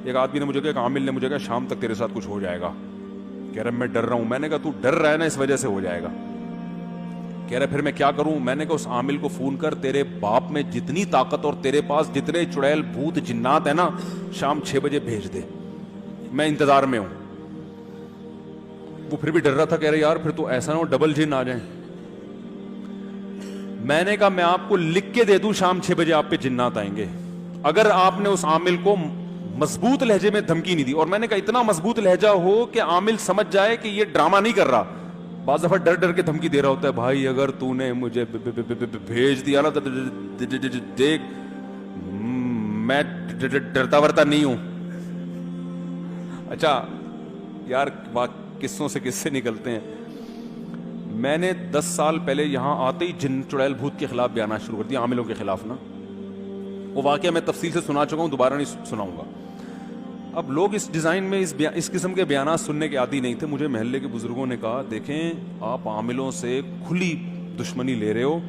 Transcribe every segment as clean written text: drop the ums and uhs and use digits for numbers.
ایک آدمی نے مجھے کہا, ایک عامل نے مجھے کہا شام تک تیرے ساتھ کچھ ہو جائے گا. کہہ رہا میں ڈر رہا ہوں. میں نے کہا تو ڈر رہا ہے نا اس وجہ سے ہو جائے گا. کہہ رہا پھر میں کیا کروں؟ میں نے کہا اس عامل کو فون کر, تیرے باپ میں جتنی طاقت اور تیرے پاس جتنے چڑیل بھوت جنات ہیں نا, شام 6 بجے بھیج دے, میں انتظار میں ہوں. وہ پھر بھی ڈر رہا تھا, کہہ رہے یار پھر تو ایسا نہ ہو ڈبل جن آ جائیں. میں نے کہا میں آپ کو لکھ کے دے دوں شام 6 بجے آپ پہ جنات آئیں گے, اگر آپ نے اس عامل کو مضبوط لہجے میں دھمکی نہیں دی. اور میں نے کہا اتنا مضبوط لہجہ ہو کہ عامل سمجھ جائے کہ یہ ڈرامہ نہیں کر رہا. بعض دفعہ ڈر ڈر کے دھمکی دے رہا ہوتا ہے, بھائی اگر تو نے مجھے بھیج دیا نا تو دیکھ میں ڈرتا ورتا نہیں ہوں. اچھا یار قصوں سے قصے نکلتے ہیں. میں نے 10 سال پہلے یہاں آتے ہی جن چڑیل بھوت کے خلاف بیانات شروع کر دیا, عاملوں کے خلاف نا. وہ واقعہ میں تفصیل سے سنا چکا ہوں, دوبارہ نہیں سناؤں گا. اب لوگ اس ڈیزائن میں اس قسم کے بیانات سننے کے عادی نہیں تھے. مجھے محلے کے بزرگوں نے کہا دیکھیں آپ عاملوں سے کھلی دشمنی لے رہے ہو,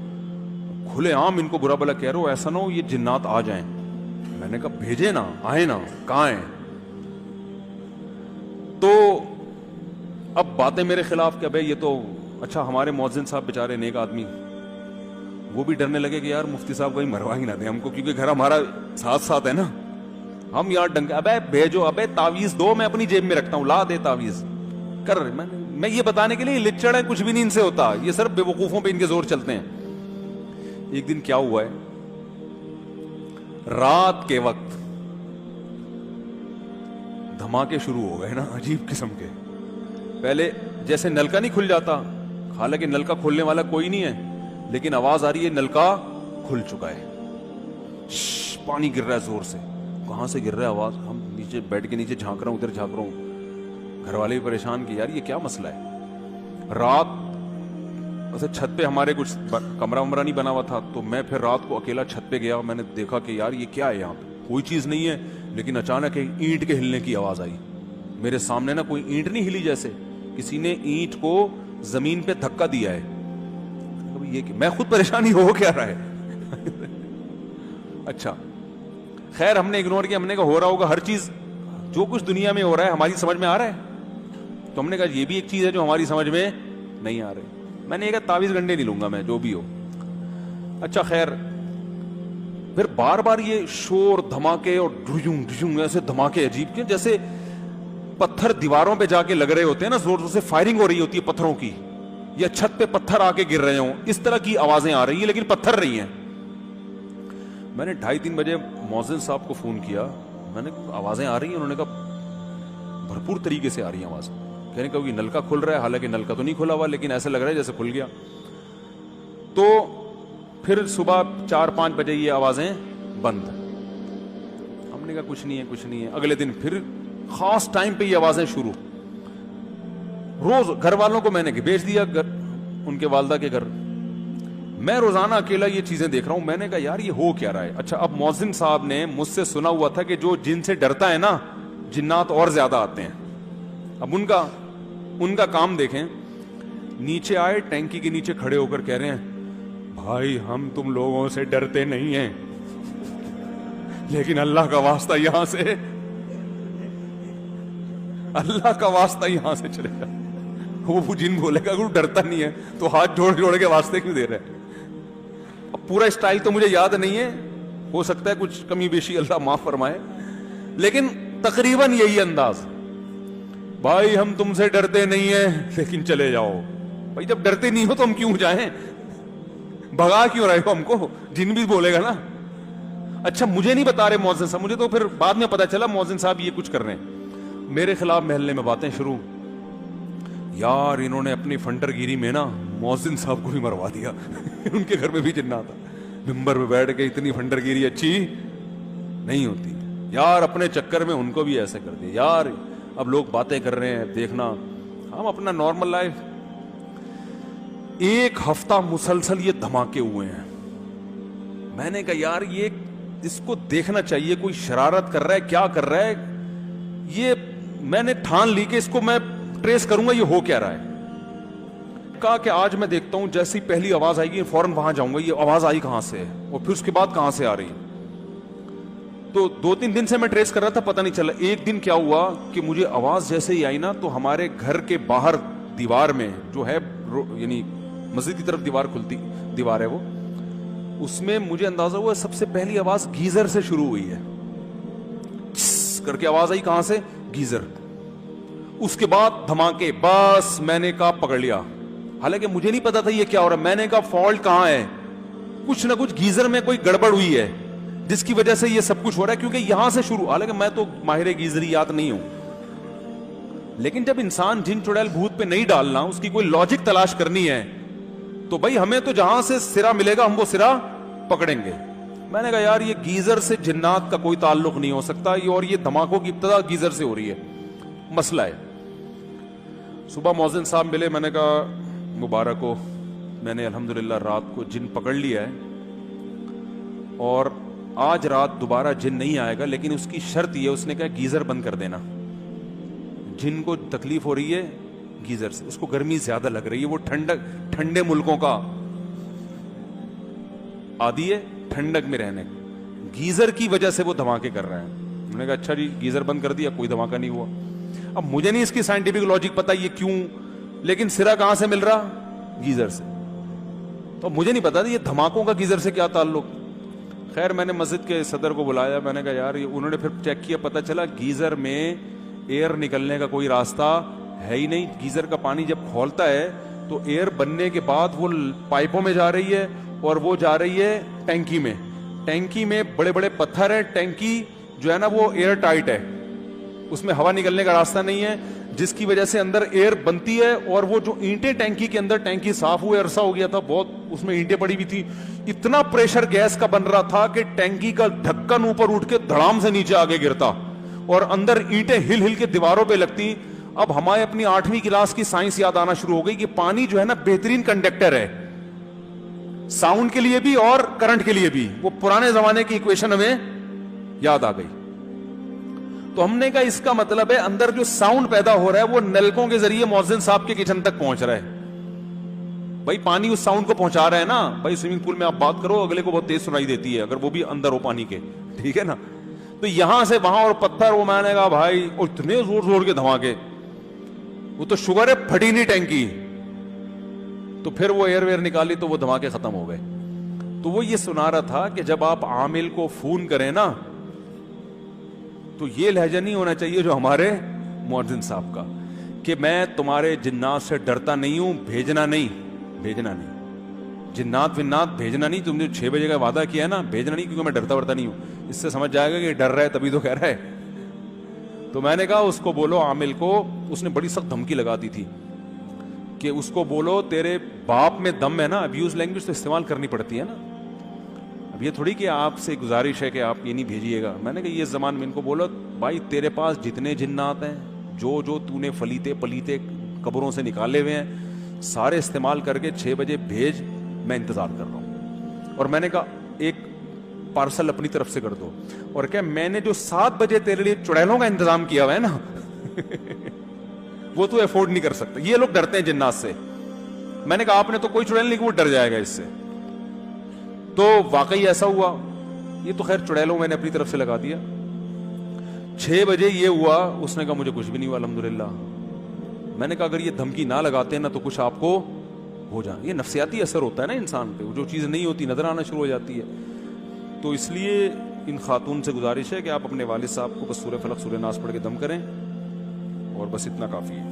کھلے عام ان کو برا بلا کہہ رہے ہو, ایسا نہ ہو یہ جنات آ جائیں. میں نے کہا بھیجے نا, آئے نا, کہاں ہیں؟ تو اب باتیں میرے خلاف کہ بھائی یہ تو اچھا ہمارے مؤذن صاحب بیچارے نیک آدمی, وہ بھی ڈرنے لگے کہ یار مفتی صاحب کہیں مروا ہی نہ دیں ہم کو, کیونکہ گھر ہمارا ساتھ ساتھ ہے نا. ہم یار ڈنگ ابے بھیجو, ابے تعویذ دو, میں اپنی جیب میں رکھتا ہوں, لا دے تعویذ کر. میں یہ بتانے کے لیے لچڑ ہے, کچھ بھی نہیں ان سے ہوتا, یہ صرف بے وقوفوں پہ ان کے زور چلتے ہیں. ایک دن کیا ہوا ہے, رات کے وقت دھماکے شروع ہو گئے نا عجیب قسم کے. پہلے جیسے نلکا نہیں کھل جاتا, حالانکہ نلکا کھولنے والا کوئی نہیں ہے, لیکن آواز آ رہی ہے نلکا کھل چکا ہے, پانی گر رہا ہے زور سے. کہاں سے گر رہا ہے آواز؟ ہم نیچے بیڈ کے نیچے جھانک رہا ہوں, ادھر جھانک رہا ہوں. گھر والے بھی پریشان کہ یار یہ کیا مسئلہ ہے. رات ویسے چھت پہ ہمارے کچھ کمرہ ومرہ نہیں بنا ہوا تھا, تو میں پھر رات کو اکیلا چھت پہ گیا. میں نے دیکھا کہ یار یہ کیا ہے, یہاں پہ کوئی چیز نہیں ہے, لیکن اچانک ایک اینٹ کے ہلنے کی آواز آئی. میرے سامنے نا کوئی اینٹ نہیں ہلی, جیسے کسی نے اینٹ کو زمین پہ دھکا دیا ہے. یہ کہ میں خود پریشانی ہو کیا رہا ہے. اچھا خیر ہم نے اگنور کیا, ہم نے کہا ہو رہا ہوگا ہر چیز, جو کچھ دنیا میں ہو رہا ہے ہماری سمجھ میں آ رہا ہے. تو ہم نے کہا یہ بھی ایک چیز ہے جو ہماری سمجھ میں نہیں آ رہی. میں نے کہا تعویذ گنڈے نہیں لوں گا میں, جو بھی ہو. اچھا خیر پھر بار بار یہ شور دھماکے اور ڈھجوں ڈھجوں ایسے دھماکے عجیب کے, جیسے پتھر دیواروں پہ جا کے لگ رہے ہوتے ہیں نا, زور زور سے فائرنگ ہو رہی ہوتی ہے پتھروں کی, یا چھت پہ پتھر آ کے گر رہے ہوں, اس طرح کی آوازیں آ رہی ہیں لیکن پتھر رہی ہیں. میں نے 2:30-3 بجے مؤذن صاحب کو فون کیا, میں نے آوازیں آ رہی ہیں, انہوں نے کہا بھرپور طریقے سے آ رہی ہیں آوازیں. کہنے کا کہ نلکا کھل رہا ہے, حالانکہ نلکا تو نہیں کھلا ہوا, لیکن ایسا لگ رہا ہے جیسے کھل گیا. تو پھر صبح 4-5 بجے یہ آوازیں بند. ہم نے کہا کچھ نہیں ہے کچھ نہیں ہے. اگلے دن پھر خاص ٹائم پہ یہ آوازیں شروع. روز گھر والوں کو میں نے بھیج دیا ان کے والدہ کے گھر. میں روزانہ اکیلا یہ چیزیں دیکھ رہا ہوں. میں نے کہا یار یہ ہو کیا رہا ہے. اچھا اب مؤذن صاحب نے مجھ سے سنا ہوا تھا کہ جو جن سے ڈرتا ہے نا جنات اور زیادہ آتے ہیں. اب ان کا کام دیکھیں, نیچے آئے ٹینکی کے نیچے کھڑے ہو کر کہہ رہے ہیں بھائی ہم تم لوگوں سے ڈرتے نہیں ہیں, لیکن اللہ کا واسطہ یہاں سے, اللہ کا واسطہ یہاں سے چلے گا. وہ جن بولے گا کہ ڈرتا نہیں ہے تو ہاتھ جوڑ جوڑ کے واسطے کیوں دے رہے ہیں. اب پورا اسٹائل تو مجھے یاد نہیں ہے, ہو سکتا ہے کچھ کمی بیشی اللہ معاف فرمائے, لیکن تقریباً یہی انداز. بھائی ہم تم سے ڈرتے نہیں ہیں لیکن چلے جاؤ. بھائی جب ڈرتے نہیں ہو تو ہم کیوں جائیں, بھگا کیوں رہے ہو ہم کو. جن بھی بولے گا نا. اچھا مجھے نہیں بتا رہے مؤذن صاحب, مجھے تو پھر بعد میں پتا چلا مؤذن صاحب یہ کچھ کر رہے ہیں. میرے خلاف محلے میں باتیں شروع. یار انہوں نے اپنی فنٹر گیری میں نا مؤذن صاحب کو بھی مروا دیا. ان کے گھر میں بھی جنات تھا. ممبر پہ بیٹھ کے اتنی فنٹر گیری اچھی نہیں ہوتی یار, اپنے چکر میں ان کو بھی ایسے کر دیا. یار اب لوگ باتیں کر رہے ہیں, دیکھنا ہم اپنا نارمل لائف. 1 ہفتہ مسلسل یہ دھماکے ہوئے ہیں. میں نے کہا یار یہ اس کو دیکھنا چاہیے, کوئی شرارت کر رہا ہے, کیا کر رہا ہے. یہ میں نے ٹھان لی کہ اس کو میں ٹریس کروں گا یہ ہو کیا رہا ہے. کہا کہ آج میں دیکھتا ہوں جیسی پہلی آواز آئے گی فوراً وہاں جاؤں گا, یہ آواز آئی کہاں سے ہے اور پھر اس کے بعد کہاں سے آ رہی ہے. تو 2-3 دن سے میں ٹریس کر رہا تھا, پتہ نہیں چلا. ایک دن کیا ہوا کہ مجھے آواز جیسے ہی آئی نا, تو ہمارے گھر کے باہر دیوار میں جو ہے, یعنی مسجد کی طرف دیوار ہے وہ, اس میں مجھے اندازہ ہوا سب سے پہلی آواز گیزر سے شروع ہوئی ہے. کر کے آواز آئی, کہاں سے؟ گیزر. اس کے بعد دھماکے. بس میں نے کہا پکڑ لیا, حالانکہ مجھے نہیں پتا تھا یہ کیا ہو رہا ہے. میں نے کہا فالٹ کہاں ہے, کچھ نہ کچھ گیزر میں کوئی گڑبڑ ہوئی ہے جس کی وجہ سے یہ سب کچھ ہو رہا ہے, کیونکہ یہاں سے شروع. حالانکہ میں تو ماہر گیزریات نہیں ہوں, لیکن جب انسان جن چڑیل بھوت پہ نہیں ڈالنا, اس کی کوئی لاجک تلاش کرنی ہے, تو بھائی ہمیں تو جہاں سے سرا ملے گا ہم وہ سرا پکڑیں گے. میں نے کہا یار یہ گیزر سے جنات کا کوئی تعلق نہیں ہو سکتا, اور یہ دھماکوں کی ابتدا گیزر سے ہو رہی ہے, مسئلہ ہے. صبح مؤذن صاحب ملے, میں نے کہا مبارک ہو, میں نے الحمدللہ رات کو جن پکڑ لیا ہے, اور آج رات دوبارہ جن نہیں آئے گا, لیکن اس کی شرط یہ, اس نے کہا گیزر بند کر دینا. جن کو تکلیف ہو رہی ہے گیزر سے, اس کو گرمی زیادہ لگ رہی ہے, وہ ٹھنڈے ملکوں کا عادی ہے ٹھنڈک میں رہنے, گیزر کی وجہ سے وہ دھماکے کر رہے ہیں. میں نے کہا اچھا جی گیزر بند کر دیا, کوئی دھماکہ نہیں ہوا. اب مجھے نہیں اس کی سائنٹیفک لاجک پتا یہ کیوں, لیکن سرا کہاں سے مل رہا؟ گیزر سے. تو مجھے نہیں پتا یہ دھماکوں کا گیزر سے کیا تعلق. خیر میں نے مسجد کے صدر کو بلایا, میں نے کہا یار, انہوں نے پھر چیک کیا, پتا چلا گیزر میں ایئر نکلنے کا کوئی راستہ ہے ہی نہیں. گیزر کا پانی جب کھولتا ہے تو ایئر بننے کے بعد وہ پائپوں میں جا رہی ہے, اور وہ جا رہی ہے ٹینکی میں. ٹینکی میں بڑے بڑے پتھر ہیں, ٹینکی جو ہے نا وہ ایئر ٹائٹ ہے, اس میں ہوا نکلنے کا راستہ نہیں ہے, جس کی وجہ سے اندر ایئر بنتی ہے. اور وہ جو اینٹیں ٹینکی کے اندر, ٹینکی صاف ہوئے عرصہ ہو گیا تھا بہت, اس میں اینٹیں پڑی ہوئی تھی, اتنا پریشر گیس کا بن رہا تھا کہ ٹینکی کا ڈھکن اوپر اٹھ کے دھڑام سے نیچے آگے گرتا, اور اندر اینٹیں ہل ہل کے دیواروں پہ لگتی. اب ہمارے اپنی 8ویں کلاس کی سائنس یاد آنا شروع ہو گئی کہ پانی جو ہے نا بہترین کنڈکٹر ہے, ساؤنڈ کے لیے بھی اور کرنٹ کے لیے بھی. وہ پرانے زمانے کی ایکویشن ہمیں یاد آ گئی. تو ہم نے کہا اس کا مطلب ہے اندر جو ساؤنڈ پیدا ہو رہا ہے وہ نلکوں کے ذریعے مؤذن صاحب کے کچن تک پہنچ رہا ہے. بھائی پانی اس ساؤنڈ کو پہنچا رہا ہے نا. بھائی سوئمنگ پول میں آپ بات کرو, اگلے کو بہت تیز سنائی دیتی ہے اگر وہ بھی اندر ہو پانی کے, ٹھیک ہے نا. تو یہاں سے وہاں, اور پتھر, وہ میں نے کہا بھائی, اور اتنے زور زور کے دھماکے, وہ تو شوگر ہے پھٹی نہیں ٹینکی. تو پھر وہ ایئر ویئر نکالی تو وہ دھماکے ختم ہو گئے. تو وہ یہ سنا رہا تھا کہ جب آپ عامل کو فون کریں نا, تو یہ لہجہ نہیں ہونا چاہیے جو ہمارے مؤذن صاحب کا, کہ میں تمہارے جنات سے ڈرتا نہیں ہوں, بھیجنا نہیں, جنات ونات بھیجنا نہیں. تم نے 6 بجے کا وعدہ کیا ہے نا, بھیجنا نہیں, کیونکہ میں ڈرتا ورتا نہیں ہوں. اس سے سمجھ جائے گا کہ ڈر رہا ہے تبھی تو کہہ رہا ہے. تو میں نے کہا اس کو بولو عامل کو, اس نے بڑی سخت دھمکی لگا دی تھی کہ اس کو بولو تیرے باپ میں دم ہے نا. ابیوز لینگویج تو استعمال کرنی پڑتی ہے نا. اب یہ تھوڑی کہ آپ سے گزارش ہے کہ آپ یہ نہیں بھیجیے گا. میں نے کہا یہ زبان میں ان کو بولو, بھائی تیرے پاس جتنے جنات ہیں, جو تو نے فلیتے پلیتے قبروں سے نکالے ہوئے ہیں, سارے استعمال کر کے 6 بجے بھیج, میں انتظار کر رہا ہوں. اور میں نے کہا ایک پارسل اپنی طرف سے کر دو, اور کیا میں نے جو 7 بجے تیرے لیے چڑیلوں کا انتظام کیا ہوا ہے نا وہ تو افورڈ نہیں کر سکتا. یہ لوگ ڈرتے ہیں جنات سے. میں نے کہا آپ نے تو کوئی چڑیل نہیں کہ وہ ڈر جائے گا اس سے. تو واقعی ایسا ہوا. یہ تو خیر چڑیلوں میں نے اپنی طرف سے لگا دیا. 6 بجے یہ ہوا, اس نے کہا مجھے کچھ بھی نہیں ہوا الحمدللہ. میں نے کہا اگر یہ دھمکی نہ لگاتے نا تو کچھ آپ کو ہو جائے. یہ نفسیاتی اثر ہوتا ہے نا انسان پہ, جو چیز نہیں ہوتی نظر آنا شروع ہو جاتی ہے. تو اس لیے ان خاتون سے گزارش ہے کہ آپ اپنے والد صاحب کو بس سورہ فلق سورہ ناس پڑھ کے دم کریں, اور بس اتنا کافی ہے.